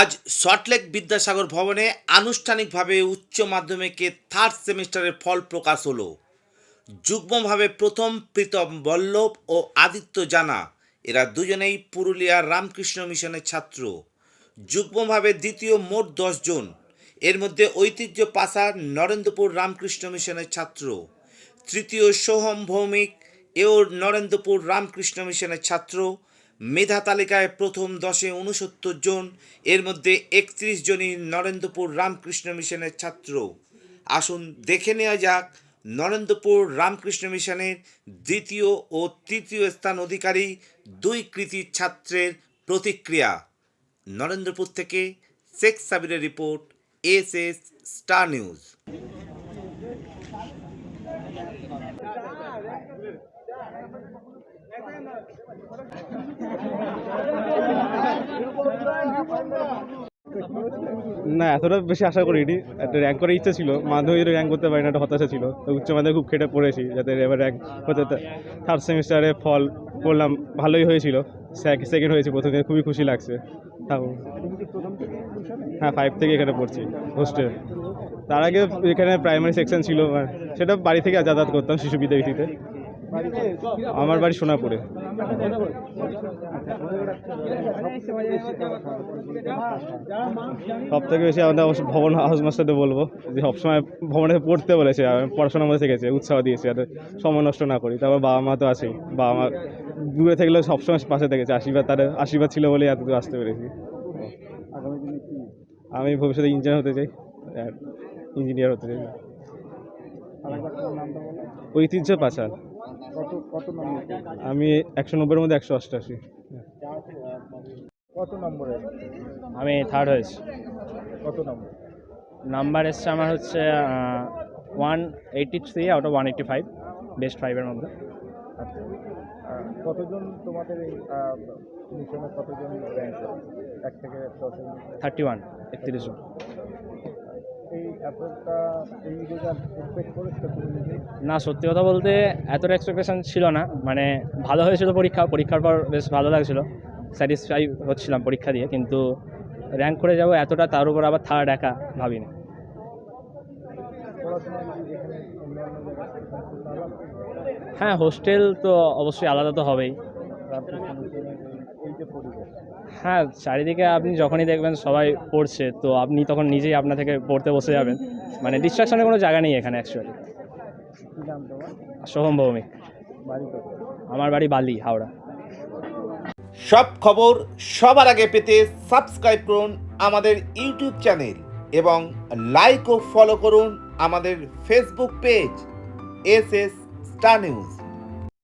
আজ সল্টলেক বিদ্যাসাগর ভবনে আনুষ্ঠানিকভাবে উচ্চ মাধ্যমিকের থার্ড সেমিস্টারের ফল প্রকাশ হলো। যুগ্মভাবে প্রথম প্রীতম বল্লভ ও আদিত্য জানা, এরা দুজনেই পুরুলিয়ার রামকৃষ্ণ মিশনের ছাত্র। যুগ্মভাবে দ্বিতীয় মোট 10 জন, এর মধ্যে ঐতিহ্য পাশার নরেন্দ্রপুর রামকৃষ্ণ মিশনের ছাত্র। তৃতীয় সোহম ভৌমিক, এও নরেন্দ্রপুর রামকৃষ্ণ মিশনের ছাত্র। মেধা তালিকায় প্রথম 10-এ 69 জন, এর মধ্যে 31 জনই নরেন্দ্রপুর রামকৃষ্ণ মিশনের ছাত্র। আসুন দেখে নেওয়া যাক নরেন্দ্রপুর রামকৃষ্ণ মিশনের দ্বিতীয় ও তৃতীয় স্থান অধিকারী দুই কৃতী ছাত্রের প্রতিক্রিয়া। নরেন্দ্রপুর থেকে শেখ সাবিরের রিপোর্ট, এসএস স্টার নিউজ। না, এতটা বেশি আশা করিনি। একটা র্যাঙ্ক করার ইচ্ছা ছিল, মাধ্যমিক র্যাঙ্ক করতে পারি না, একটা হতাশা ছিল। তো উচ্চ মাধ্যমিক খুব খেটে পড়েছি যাতে এবার র্যাঙ্ক হতে। থার্ড সেমিস্টারে ফল করলাম, ভালোই হয়েছিল, সেকেন্ড হয়েছি প্রথমে, খুবই খুশি লাগছে। হ্যাঁ, 5 থেকে এখানে পড়ছি হোস্টেল। তার আগে এখানে প্রাইমারি সেকশন ছিল, সেটা বাড়ি থেকে যাতায়াত করতাম শিশু বিদ্যাপীঠিতে। আমার বাড়ি সোনাপুরে। সব থেকে বেশি আমাদের অবশ্য ভবন হাউস মাস্টারদের বলবো যে সবসময় ভবনে পড়তে বলেছে, পড়াশোনার মধ্যে শিখেছে, উৎসাহ দিয়েছে যাতে সময় নষ্ট না করি। তারপর বাবা মা তো আছেই, বাবা মা দূরে থাকলেও সবসময় পাশে থেকেছে, তাদের আশীর্বাদ ছিল বলেই এতদূর আসতে পেরেছি। আমি ভবিষ্যতে ইঞ্জিনিয়ার হতে চাই, ঐতিহ্য পাচার। আমি 190-এর মধ্যে 188। কত নম্বরে? আমি থার্ড হয়েছি। কত নম্বর? নাম্বার এসছে আমার হচ্ছে 183 আউট অফ 185, বেস্ট 5-এর মধ্যে। কতজন তোমাদের এই মিশনে কতজন র্যাঙ্ক? 1 থেকে 10-এর মধ্যে 31 জন। এই এতটা এই রেজাল্ট এক্সপেক্ট করেছো তুমি নিজে? না, সত্যি কথা বলতে এতটা এক্সপেকটেশন ছিল না। মানে ভালো হয়েছিল পরীক্ষার পর বেশ ভালো লাগছিল, স্যাটিসফাই হচ্ছিলাম পরীক্ষা দিয়ে, কিন্তু র্যাঙ্ক করে যাব এতটা, তার উপর আবার থার্ড একা, ভাবিনি। পড়াশোনা যদি যেখানে অন্যান্য জায়গায় করতে আলাদা, হ্যাঁ, হোস্টেল তো অবশ্যই আলাদা তো হবেই। রামকৃষ্ণ মিশনের এই যে পরিবেশ, হ্যাঁ, চারিদিকে আপনি যখনই দেখবেন সবাই পড়ছে, তো আপনি তখন নিজেই আপনা থেকে পড়তে বসে যাবেন। মানে ডিস্ট্রাকশনের কোনো জায়গা নেই এখানে অ্যাকচুয়ালি। কী নাম তোমার? সোহম ভৌমিক। বাড়ি কত? আমার বাড়ি বালি, হাওড়া। সব খবর সবার আগে পেতে সাবস্ক্রাইব করুন আমাদের ইউটিউব চ্যানেল এবং লাইক ও ফলো করুন আমাদের Facebook page SS Star news.